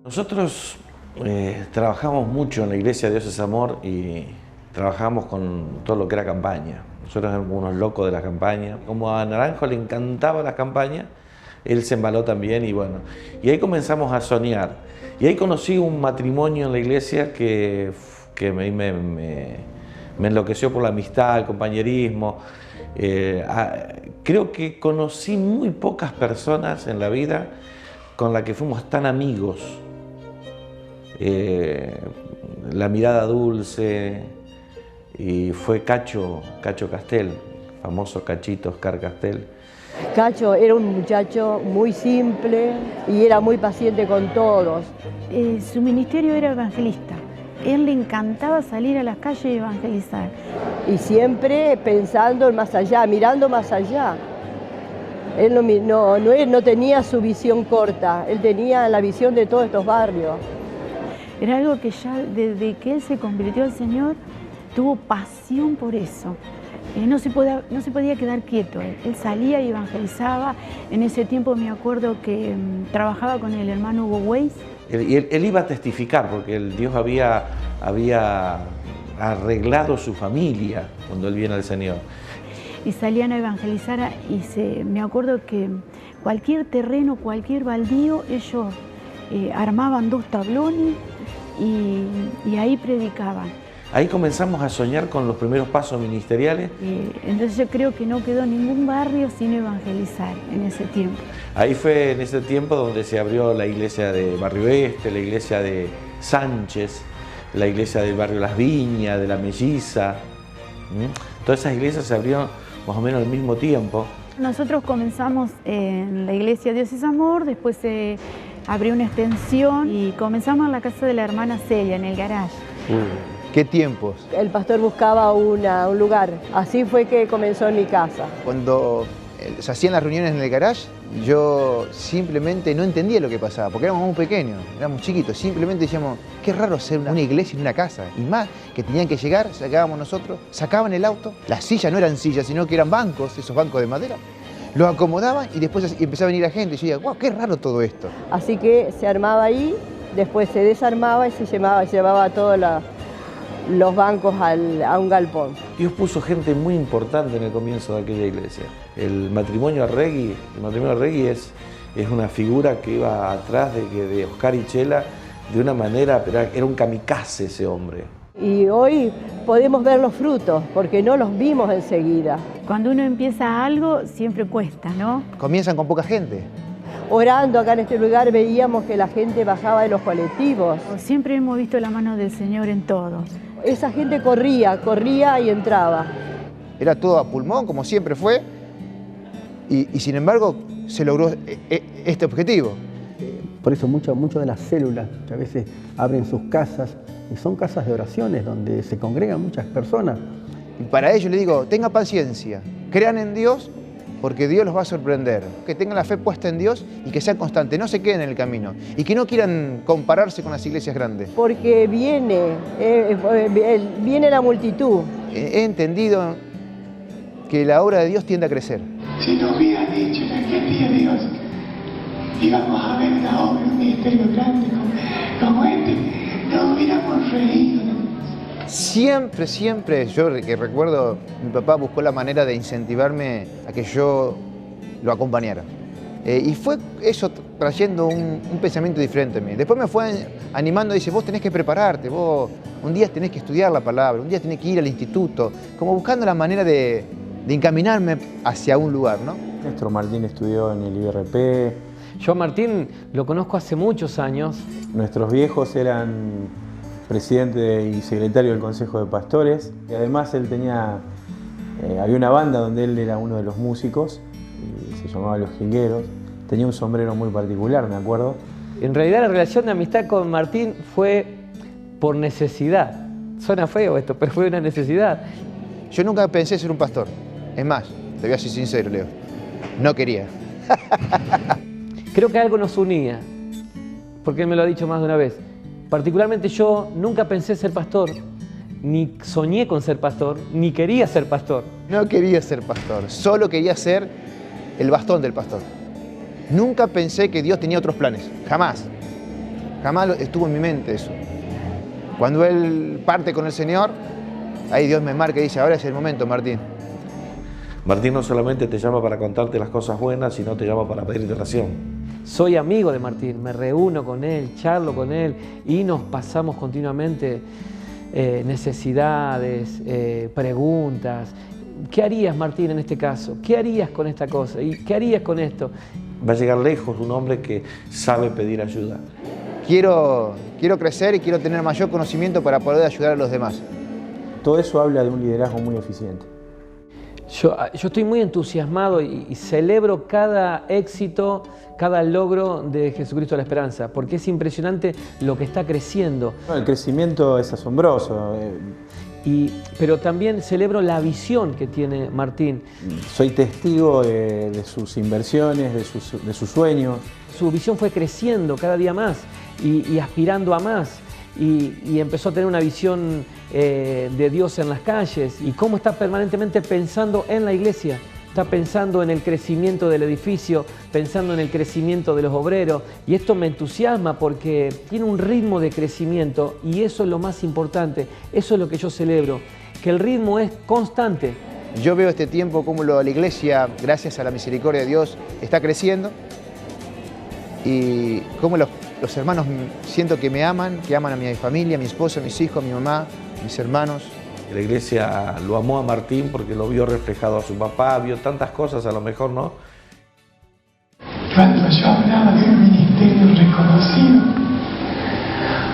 Nosotros trabajamos mucho en la Iglesia Dios es Amor y trabajamos con todo lo que era campaña. Nosotros éramos unos locos de la campaña. Como a Naranjo le encantaba la campaña, él se embaló también y bueno. Y ahí comenzamos a soñar. Y ahí conocí un matrimonio en la iglesia que me enloqueció por la amistad, el compañerismo. Creo que conocí muy pocas personas en la vida con las que fuimos tan amigos. La mirada dulce, y fue Cacho Castel, famoso Cachito Oscar Castel. Cacho era un muchacho muy simple y era muy paciente con todos. Su ministerio era evangelista. Él le encantaba salir a las calles y evangelizar. Y siempre pensando en más allá, mirando más allá. Él no tenía su visión corta, él tenía la visión de todos estos barrios. Era algo que ya desde que él se convirtió al Señor, tuvo pasión por eso. No se podía quedar quieto. Él salía y evangelizaba. En ese tiempo me acuerdo que trabajaba con el hermano Hugo Weiss. Él iba a testificar porque Dios había arreglado su familia cuando él viene al Señor. Y salían a evangelizar me acuerdo que cualquier terreno, cualquier baldío, ellos armaban 2 tablones y ahí predicaban. Ahí comenzamos a soñar con los primeros pasos ministeriales. Entonces yo creo que no quedó ningún barrio sin evangelizar en ese tiempo. Ahí fue en ese tiempo donde se abrió la iglesia de Barrio Este, la iglesia de Sánchez, la iglesia del barrio Las Viñas, de La Melliza. Todas esas iglesias se abrieron más o menos al mismo tiempo. Nosotros comenzamos en la iglesia Dios es Amor, después se abrió una extensión y comenzamos en la casa de la hermana Celia, en el garage. ¿Qué tiempos? El pastor buscaba un lugar, así fue que comenzó en mi casa. Cuando se hacían las reuniones en el garage, yo simplemente no entendía lo que pasaba, porque éramos muy pequeños, éramos chiquitos, simplemente decíamos, qué raro ser una iglesia en una casa. Y más, que tenían que llegar, sacábamos nosotros, sacaban el auto, las sillas no eran sillas, sino que eran bancos, esos bancos de madera, los acomodaban y después empezaba a venir la gente. Y yo decía, wow, qué raro todo esto. Así que se armaba ahí, después se desarmaba y se llevaba todos los bancos a un galpón. Dios puso gente muy importante en el comienzo de aquella iglesia. El matrimonio Arregui es una figura que iba atrás de Oscar y Chela de una manera, pero era un kamikaze ese hombre. Y hoy podemos ver los frutos, porque no los vimos enseguida. Cuando uno empieza algo, siempre cuesta, ¿no? Comienzan con poca gente. Orando acá en este lugar veíamos que la gente bajaba de los colectivos. Siempre hemos visto la mano del Señor en todo. Esa gente corría y entraba. Era todo a pulmón, como siempre fue, y sin embargo se logró este objetivo. Por eso muchas de las células que a veces abren sus casas, y son casas de oraciones donde se congregan muchas personas. Y para ello le digo, tenga paciencia, crean en Dios, porque Dios los va a sorprender. Que tengan la fe puesta en Dios y que sean constantes, no se queden en el camino. Y que no quieran compararse con las iglesias grandes. Porque viene la multitud. He entendido que la obra de Dios tiende a crecer. Si nos hubiera dicho en aquel día Dios, íbamos a ver una obra, un ministerio grande como este, nos hubiéramos reído. Siempre, yo que recuerdo, mi papá buscó la manera de incentivarme a que yo lo acompañara. Y fue eso trayendo un pensamiento diferente a mí. Después me fue animando, dice, vos tenés que prepararte, vos un día tenés que estudiar la palabra, un día tenés que ir al instituto, como buscando la manera de encaminarme hacia un lugar, ¿no? Nuestro Martín estudió en el IRP. Yo a Martín lo conozco hace muchos años. Nuestros viejos eran presidente y secretario del Consejo de Pastores. Y además él había una banda donde él era uno de los músicos, y se llamaba Los Jilgueros. Tenía un sombrero muy particular, me acuerdo. En realidad la relación de amistad con Martín fue por necesidad. Suena feo esto, pero fue una necesidad. Yo nunca pensé ser un pastor. Es más, te voy a ser sincero, Leo, no quería. Creo que algo nos unía, porque él me lo ha dicho más de una vez. Particularmente yo nunca pensé ser pastor, ni soñé con ser pastor, ni quería ser pastor. No quería ser pastor, solo quería ser el bastón del pastor. Nunca pensé que Dios tenía otros planes, jamás. Jamás estuvo en mi mente eso. Cuando él parte con el Señor, ahí Dios me marca y dice, ahora es el momento, Martín. Martín no solamente te llama para contarte las cosas buenas, sino te llama para pedirte oración. Soy amigo de Martín, me reúno con él, charlo con él y nos pasamos continuamente necesidades, preguntas. ¿Qué harías, Martín, en este caso? ¿Qué harías con esta cosa? ¿Y qué harías con esto? Va a llegar lejos un hombre que sabe pedir ayuda. Quiero crecer y quiero tener mayor conocimiento para poder ayudar a los demás. Todo eso habla de un liderazgo muy eficiente. Yo estoy muy entusiasmado y celebro cada éxito, cada logro de Jesucristo de la Esperanza, porque es impresionante lo que está creciendo. El crecimiento es asombroso. Pero también celebro la visión que tiene Martín. Soy testigo de sus inversiones, de sus sueños. Su visión fue creciendo cada día más y aspirando a más. Y empezó a tener una visión de Dios en las calles y cómo está permanentemente pensando en la iglesia. Está pensando en el crecimiento del edificio, pensando en el crecimiento de los obreros, y esto me entusiasma porque tiene un ritmo de crecimiento y eso es lo más importante, eso es lo que yo celebro, que el ritmo es constante. Yo veo este tiempo como la iglesia, gracias a la misericordia de Dios, está creciendo y cómo los hermanos siento que me aman, que aman a mi familia, a mi esposa, a mis hijos, a mi mamá, a mis hermanos. La iglesia lo amó a Martín porque lo vio reflejado a su papá, vio tantas cosas a lo mejor, ¿no? Cuando yo hablaba de un ministerio reconocido,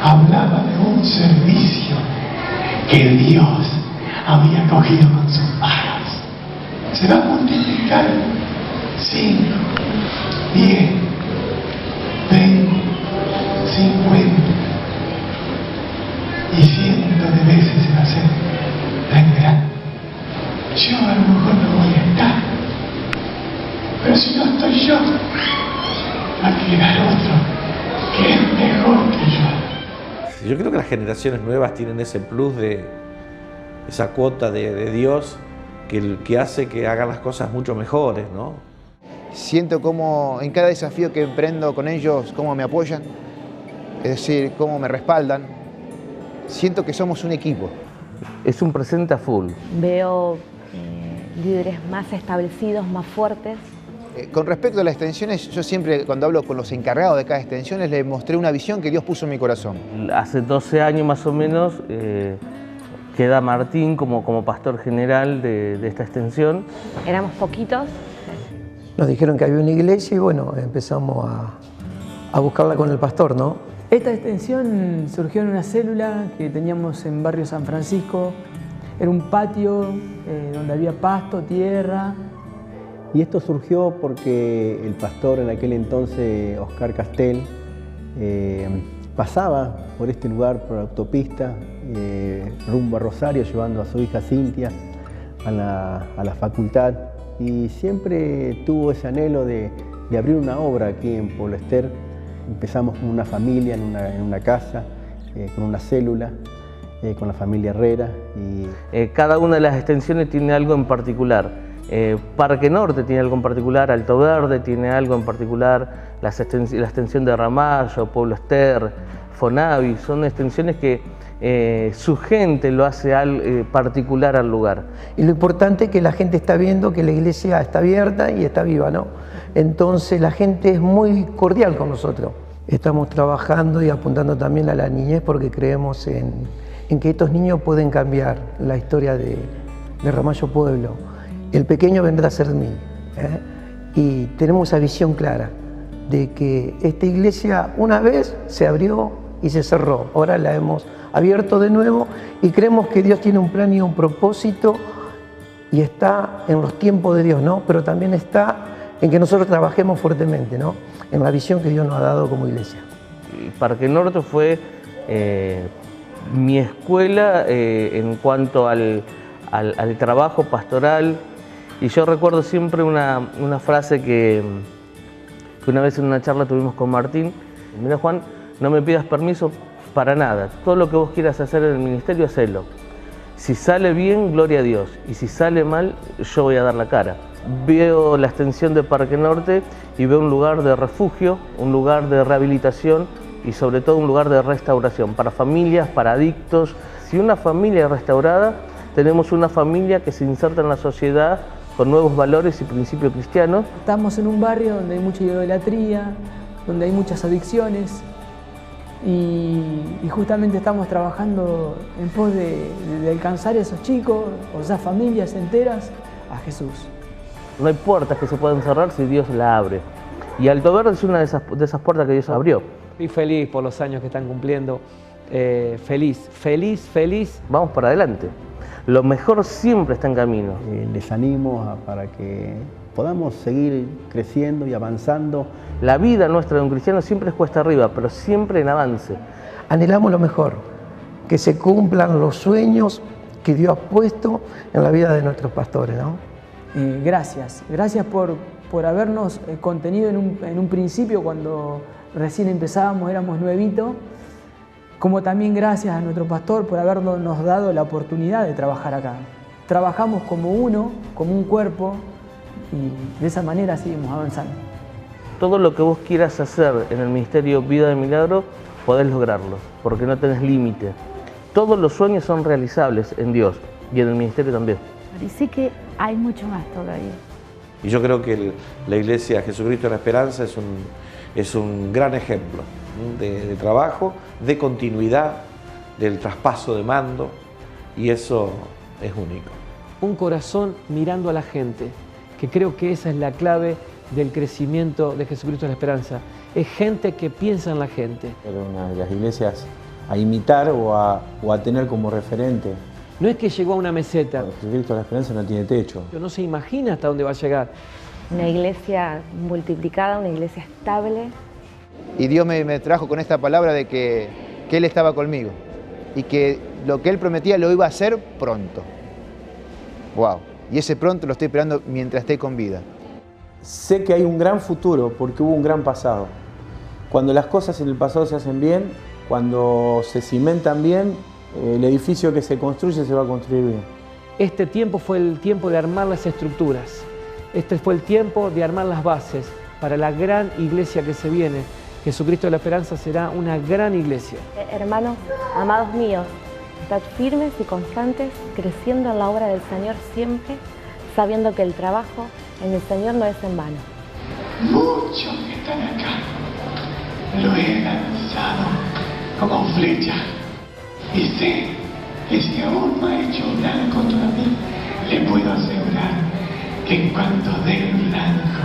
hablaba de un servicio que Dios había cogido con sus manos. Se va a multiplicar 5, 10, 20, 50 y cientos de veces se va a hacer tan grande. Yo a lo mejor no voy a estar, pero si no estoy yo, va a llegar otro que es mejor que yo. Yo creo que las generaciones nuevas tienen ese plus de esa cuota de Dios que hace que hagan las cosas mucho mejores, ¿no? Siento como en cada desafío que emprendo con ellos, cómo me apoyan, es decir, cómo me respaldan. Siento que somos un equipo. Es un presente a full. Veo líderes más establecidos, más fuertes. Con respecto a las extensiones, yo siempre cuando hablo con los encargados de cada extensión les mostré una visión que Dios puso en mi corazón. Hace 12 años más o menos queda Martín como pastor general de esta extensión. Éramos poquitos. Nos dijeron que había una iglesia y bueno, empezamos a buscarla con el pastor, ¿no? Esta extensión surgió en una célula que teníamos en Barrio San Francisco. Era un patio donde había pasto, tierra. Y esto surgió porque el pastor en aquel entonces, Oscar Castel, pasaba por este lugar, por la autopista, rumbo a Rosario, llevando a su hija Cintia a la facultad. Y siempre tuvo ese anhelo de abrir una obra aquí en Pueblo Ester. Empezamos con una familia, en una casa, con una célula, con la familia Herrera. Cada una de las extensiones tiene algo en particular. Parque Norte tiene algo en particular, Alto Verde tiene algo en particular, la extensión de Ramallo, Pueblo Ester, Fonavi, son extensiones que su gente lo hace particular al lugar. Y lo importante es que la gente está viendo que la iglesia está abierta y está viva, ¿no? Entonces la gente es muy cordial con nosotros. Estamos trabajando y apuntando también a la niñez porque creemos en que estos niños pueden cambiar la historia de Ramallo Pueblo. El pequeño vendrá a ser mí. Y tenemos esa visión clara de que esta iglesia una vez se abrió y se cerró. Ahora la hemos abierto de nuevo y creemos que Dios tiene un plan y un propósito y está en los tiempos de Dios, ¿no? Pero también está en que nosotros trabajemos fuertemente, ¿no? En la visión que Dios nos ha dado como iglesia. Parque Norte fue mi escuela en cuanto al trabajo pastoral. Y yo recuerdo siempre una frase que una vez en una charla tuvimos con Martín. Mira, Juan, no me pidas permiso para nada. Todo lo que vos quieras hacer en el ministerio, hacelo. Si sale bien, gloria a Dios. Y si sale mal, yo voy a dar la cara. Veo la extensión de Parque Norte y veo un lugar de refugio, un lugar de rehabilitación y sobre todo un lugar de restauración para familias, para adictos. Si una familia es restaurada, tenemos una familia que se inserta en la sociedad con nuevos valores y principios cristianos. Estamos en un barrio donde hay mucha idolatría, donde hay muchas adicciones y justamente estamos trabajando en pos de alcanzar a esos chicos o esas familias enteras a Jesús. No hay puertas que se puedan cerrar si Dios la abre. Y Alto Verde es una de esas puertas que Dios abrió. Estoy feliz por los años que están cumpliendo. Feliz. Vamos para adelante. Lo mejor siempre está en camino. Les animo para que podamos seguir creciendo y avanzando. La vida nuestra de un cristiano siempre es cuesta arriba, pero siempre en avance. Anhelamos lo mejor, que se cumplan los sueños que Dios ha puesto en la vida de nuestros pastores, ¿no? Gracias por habernos contenido en un principio cuando recién empezábamos, éramos nuevitos, como también gracias a nuestro pastor por habernos dado la oportunidad de trabajar acá. Trabajamos como uno, como un cuerpo, y de esa manera seguimos avanzando. Todo lo que vos quieras hacer en el Ministerio Vida de Milagro, podés lograrlo, porque no tenés límite. Todos los sueños son realizables en Dios y en el ministerio también. Y sé que hay mucho más todavía. Y yo creo que la Iglesia Jesucristo de la Esperanza es un gran ejemplo de trabajo, de continuidad, del traspaso de mando, y eso es único. Un corazón mirando a la gente, que creo que esa es la clave del crecimiento de Jesucristo de la Esperanza. Es gente que piensa en la gente. Era una de las iglesias a imitar o a tener como referente. No es que llegó a una meseta. Jesucristo de la Esperanza no tiene techo. No se imagina hasta dónde va a llegar. Una iglesia multiplicada, una iglesia estable. Y Dios me trajo con esta palabra de que Él estaba conmigo y que lo que Él prometía lo iba a hacer pronto. ¡Wow! Y ese pronto lo estoy esperando mientras esté con vida. Sé que hay un gran futuro porque hubo un gran pasado. Cuando las cosas en el pasado se hacen bien, cuando se cimentan bien, el edificio que se construye se va a construir bien. Este tiempo fue el tiempo de armar las estructuras. Este fue el tiempo de armar las bases para la gran iglesia que se viene. Jesucristo de la Esperanza será una gran iglesia. Hermanos, amados míos, estad firmes y constantes, creciendo en la obra del Señor siempre, sabiendo que el trabajo en el Señor no es en vano. Muchos que están acá lo he lanzado como flecha. Y sé que si aún no ha hecho blanco todavía, le puedo asegurar que en cuanto dé el blanco,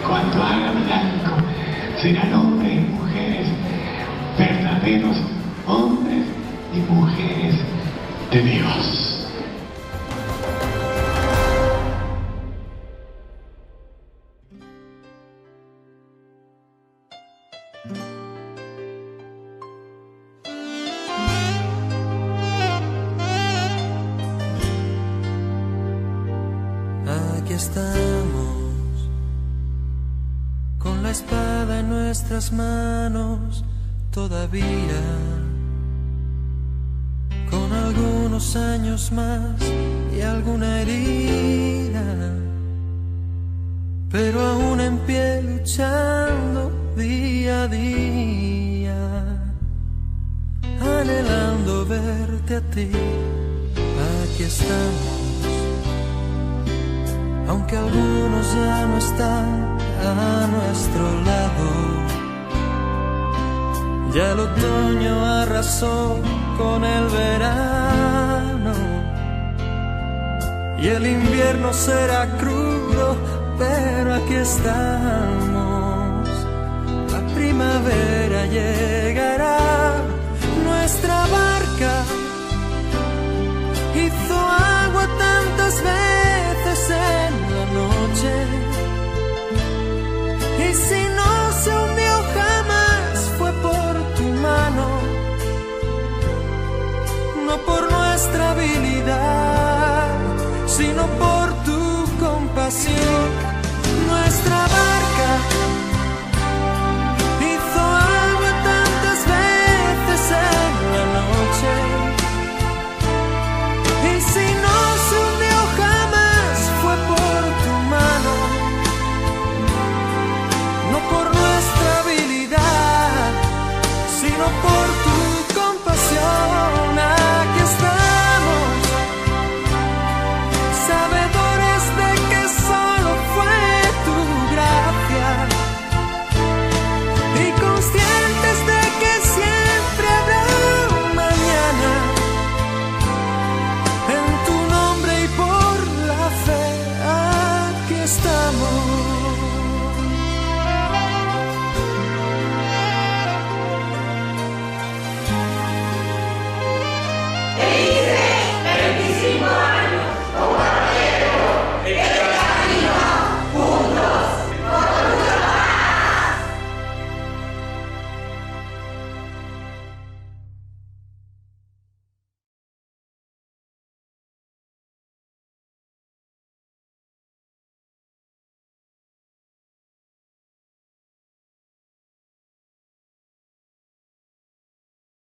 cuando haga blanco, serán hombres y mujeres, verdaderos hombres y mujeres de Dios. Aquí estamos, con la espada en nuestras manos todavía, con algunos años más y alguna herida, pero aún en pie luchando día a día, anhelando verte a ti. Aquí estamos, aunque algunos ya no están a nuestro lado. Ya el otoño arrasó con el verano y el invierno será crudo, pero aquí estamos. La primavera llegará, nuestra barca hizo agua tantas veces en la noche, y si no se hundió jamás fue por tu mano, no por nuestra habilidad, sino por tu compasión.